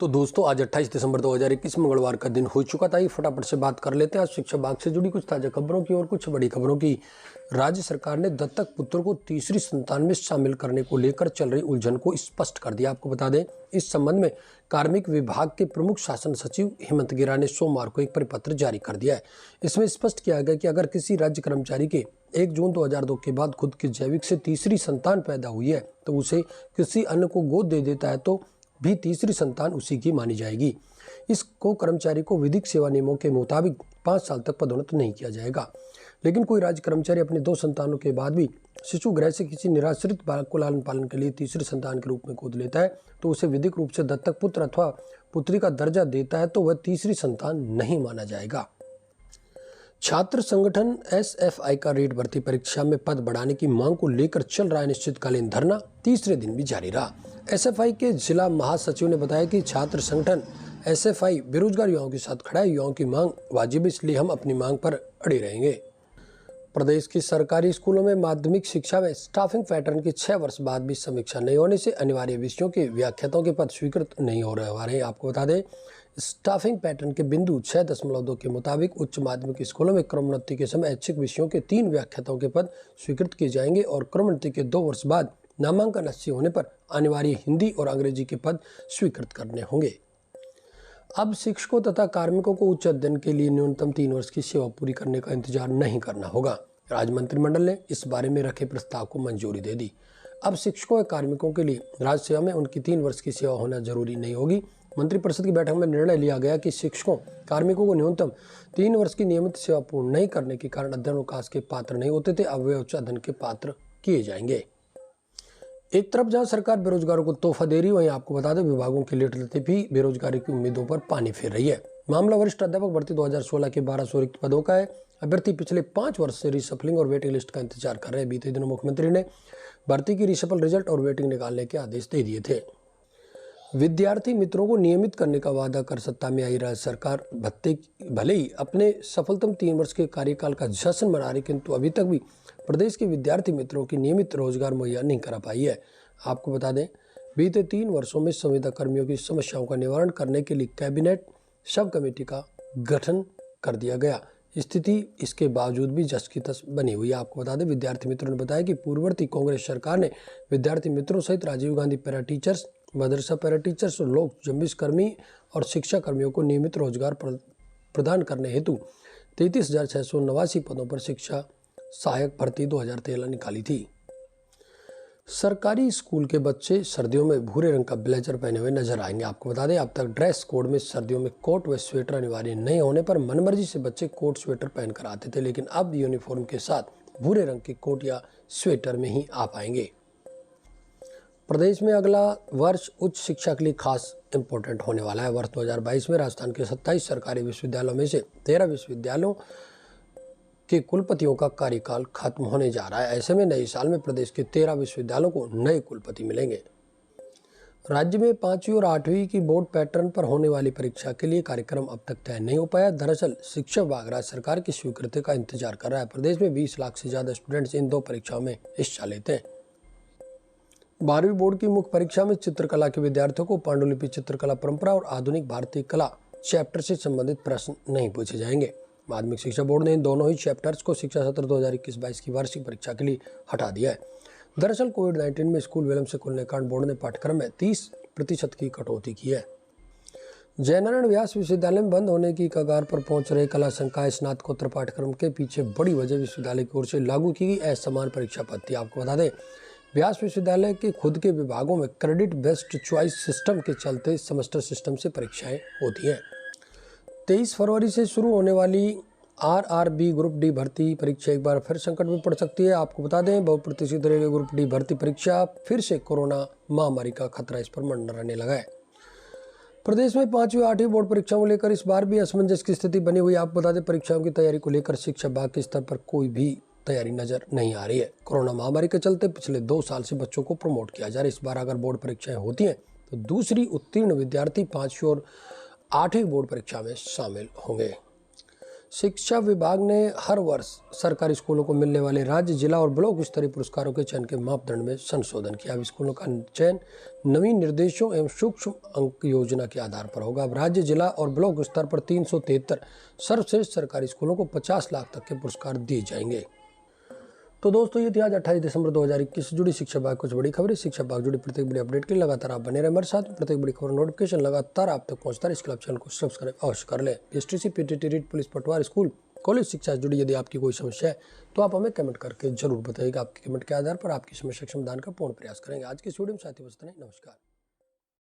तो दोस्तों आज 28 दिसंबर 2021 मंगलवार का दिन हो चुका था। ये फटाफट से बात कर लेते हैं आज शिक्षा विभाग से जुड़ी कुछ ताजा खबरों की और कुछ बड़ी खबरों की। राज्य सरकार ने दत्तक पुत्र को तीसरी संतान में शामिल करने को लेकर चल रही उलझन को स्पष्ट कर दिया। आपको बता दें, इस संबंध में कार्मिक विभाग के प्रमुख शासन सचिव हेमंत गिरा ने सोमवार को एक परिपत्र जारी कर दिया है। इसमें स्पष्ट किया गया कि अगर किसी राज्य कर्मचारी के 1 जून 2002 के बाद खुद की जैविक से तीसरी संतान पैदा हुई है तो उसे किसी अन्य को गोद दे देता है तो भी तीसरी संतान उसी की मानी जाएगी। इसको कर्मचारी को विधिक सेवा नियमों के मुताबिक 5 साल तक पदोन्नत नहीं किया जाएगा। लेकिन कोई राज्य कर्मचारी अपने 2 संतानों के बाद भी शिशु गृह से किसी निराश्रित बालक को लालन पालन के लिए तीसरी संतान के रूप में गोद लेता है तो उसे विधिक रूप से दत्तक पुत्र अथवा पुत्री का दर्जा देता है तो वह तीसरी संतान नहीं माना जाएगा। छात्र संगठन एसएफआई का रीट भर्ती परीक्षा में पद बढ़ाने की मांग को लेकर चल रहा अनिश्चितकालीन धरना तीसरे दिन भी जारी रहा। एसएफआई के जिला महासचिव ने बताया कि छात्र संगठन एसएफआई बेरोजगार युवाओं के साथ खड़ा है। युवाओं की मांग वाजिब, इसलिए हम अपनी मांग पर अड़े रहेंगे। प्रदेश की सरकारी स्कूलों में माध्यमिक शिक्षा में स्टाफिंग पैटर्न के 6 वर्ष बाद भी समीक्षा नहीं होने से अनिवार्य विषयों के व्याख्याताओं के पद स्वीकृत नहीं हो रहे हैं। आपको बता दें, स्टाफिंग पैटर्न के बिंदु 6.2 के मुताबिक उच्च माध्यमिक स्कूलों में क्रमोन्नति के समय ऐच्छिक विषयों के 3 व्याख्याताओं के पद स्वीकृत किए जाएंगे और क्रमोन्नति के 2 वर्ष बाद नामांकन 80 होने पर अनिवार्य हिंदी और अंग्रेजी के पद स्वीकृत करने होंगे। अब शिक्षकों तथा कार्मिकों को उच्च अध्ययन के लिए न्यूनतम 3 वर्ष की सेवा पूरी करने का इंतजार नहीं करना होगा। राज्य मंत्रिमंडल ने इस बारे में रखे प्रस्ताव को मंजूरी दे दी। अब शिक्षकों और कार्मिकों के लिए राज्य सेवा में उनकी 3 वर्ष की सेवा होना जरूरी नहीं होगी। मंत्रिपरिषद की बैठक में निर्णय लिया गया कि शिक्षकों कार्मिकों को न्यूनतम 3 वर्ष की नियमित सेवा पूर्ण नहीं करने के कारण अध्ययन अवकाश के पात्र नहीं होते थे, अब वे उच्च अध्ययन के पात्र किए जाएंगे। एक तरफ जहां सरकार बेरोजगारों को तोहफा दे रही है, वहीं आपको बता दें विभागों की लेटरती भी बेरोजगारी की उम्मीदों पर पानी फेर रही है। मामला वरिष्ठ अध्यापक भर्ती 2016 के 1200 रिक्त पदों का है। अभ्यर्थी पिछले 5 वर्ष से रिशफलिंग और वेटिंग लिस्ट का इंतजार कर रहे हैं। बीते दिनों मुख्यमंत्री ने भर्ती की रिशफल रिजल्ट और वेटिंग निकालने के आदेश दे दिए थे। विद्यार्थी मित्रों को नियमित करने का वादा कर सत्ता में आई राज्य सरकार भत्ते भले ही अपने सफलतम 3 वर्ष के कार्यकाल का जश्न मना रही, किंतु अभी तक भी प्रदेश के विद्यार्थी मित्रों की नियमित रोजगार मुहैया नहीं करा पाई है। आपको बता दें, बीते 3 वर्षों में संविदा कर्मियों की समस्याओं का निवारण करने के लिए कैबिनेट सब कमेटी का गठन कर दिया गया। स्थिति इसके बावजूद भी जस की तस बनी हुई है। आपको बता दें, विद्यार्थी मित्रों ने बताया कि पूर्ववर्ती कांग्रेस सरकार ने विद्यार्थी मित्रों सहित राजीव गांधी पैरा टीचर्स, मदरसा पैरा टीचर्स और लोक जुम्बिश कर्मी और शिक्षा कर्मियों को नियमित रोजगार प्रदान करने हेतु 33,689 पदों पर शिक्षा सहायक भर्ती 2013 निकाली थी। सरकारी स्कूल के बच्चे सर्दियों में भूरे रंग का ब्लेजर पहने हुए नजर आएंगे। आपको बता दें, अब तक ड्रेस कोड में सर्दियों में कोट व स्वेटर अनिवार्य नहीं होने पर मनमर्जी से बच्चे कोट स्वेटर पहनकर आते थे, लेकिन अब यूनिफॉर्म के साथ भूरे रंग के कोट या स्वेटर में ही आ पाएंगे। प्रदेश में अगला वर्ष उच्च शिक्षा के लिए खास इंपॉर्टेंट होने वाला है। वर्ष 2022 में राजस्थान के 27 सरकारी विश्वविद्यालयों में से 13 विश्वविद्यालयों के कुलपतियों का कार्यकाल खत्म होने जा रहा है। ऐसे में नए साल में प्रदेश के 13 विश्वविद्यालयों को नए कुलपति मिलेंगे। राज्य में 5वीं और 8वीं की बोर्ड पैटर्न पर होने वाली परीक्षा के लिए कार्यक्रम अब तक तय नहीं हो पाया। दरअसल शिक्षा विभाग राज्य सरकार की स्वीकृति का इंतजार कर रहा है। प्रदेश में 20 लाख से ज्यादा स्टूडेंट्स इन 2 परीक्षाओं में हिस्सा लेते हैं। 12वीं बोर्ड की मुख्य परीक्षा में चित्रकला के विद्यार्थियों को पांडुलिपि, चित्रकला परंपरा और आधुनिक भारतीय कला चैप्टर से संबंधित प्रश्न नहीं पूछे जाएंगे। माध्यमिक शिक्षा बोर्ड ने इन दोनों ही चैप्टर्स को शिक्षा सत्र 2021-22 की वार्षिक परीक्षा के लिए हटा दिया है। दरअसल कोविड-19 में स्कूल विलंब से खुलने के कारण बोर्ड ने पाठ्यक्रम में 30% की कटौती की है। जयनारायण व्यास विश्वविद्यालय में बंद होने की कगार पर पहुंच रहे कला संकाय स्नातकोत्तर पाठ्यक्रम के पीछे बड़ी वजह विश्वविद्यालय की ओर से लागू की गई असमान परीक्षा पद्धति। आपको बता दें, व्यास विश्वविद्यालय के खुद के विभागों में क्रेडिट बेस्ड चॉइस सिस्टम के चलते सेमेस्टर सिस्टम से परीक्षाएं होती हैं। 23 फरवरी से शुरू होने वाली आरआरबी ग्रुप डी भर्ती परीक्षा एक बार फिर संकट में पड़ सकती है। आपको बता दें, बहुप्रतीक्षित रेलवे ग्रुप डी भर्ती परीक्षा फिर से कोरोना महामारी का खतरा इस पर मंडराने लगा है। प्रदेश में 5वीं और 8वीं बोर्ड परीक्षाओं को लेकर इस बार भी असमंजस की स्थिति बनी हुई है। आपको बता दें, परीक्षाओं की तैयारी को लेकर शिक्षा विभाग के स्तर पर कोई भी तैयारी नजर नहीं आ रही है। कोरोना महामारी के चलते पिछले 2 साल से बच्चों को प्रमोट किया जा रहा है। इस बार अगर बोर्ड परीक्षाएं होती हैं तो दूसरी उत्तीर्ण विद्यार्थी 5वीं और 8वीं बोर्ड परीक्षा में शामिल होंगे। शिक्षा विभाग ने हर वर्ष सरकारी स्कूलों को मिलने वाले राज्य, जिला और ब्लॉक स्तरीय पुरस्कारों के चयन के मापदंड में संशोधन किया। अब स्कूलों का चयन नवीन निर्देशों एवं सूक्ष्म अंक योजना के आधार पर होगा। अब राज्य, जिला और ब्लॉक स्तर पर 373 सर्वश्रेष्ठ सरकारी स्कूलों को 50 लाख तक के पुरस्कार दिए जाएंगे। तो दोस्तों, ये थी आज 28 दिसंबर 2021 से जुड़ी शिक्षा विभाग कुछ बड़ी खबरें। शिक्षा विभाग जुड़ी प्रत्येक बड़ी अपडेट के लिए लगातार आप बने रहे हमारे साथ। प्रत्येक बड़ी खबर नोटिफिकेशन लगातार आप तक पहुंचता है। इसके लिए चैनल को सब्सक्राइब अवश्य कर लें। एसटीसी, पीटीटी, रीट, पुलिस, पटवार, स्कूल, कॉलेज शिक्षा से जुड़ी यदि आपकी कोई समस्या है तो आप हमें कमेंट करके जरूर बताइएगा। आपके कमेंट के आधार पर आपकी समस्या के समाधान का पूर्ण प्रयास करेंगे। आज के वीडियो में साथ ही बस इतना ही। नमस्कार।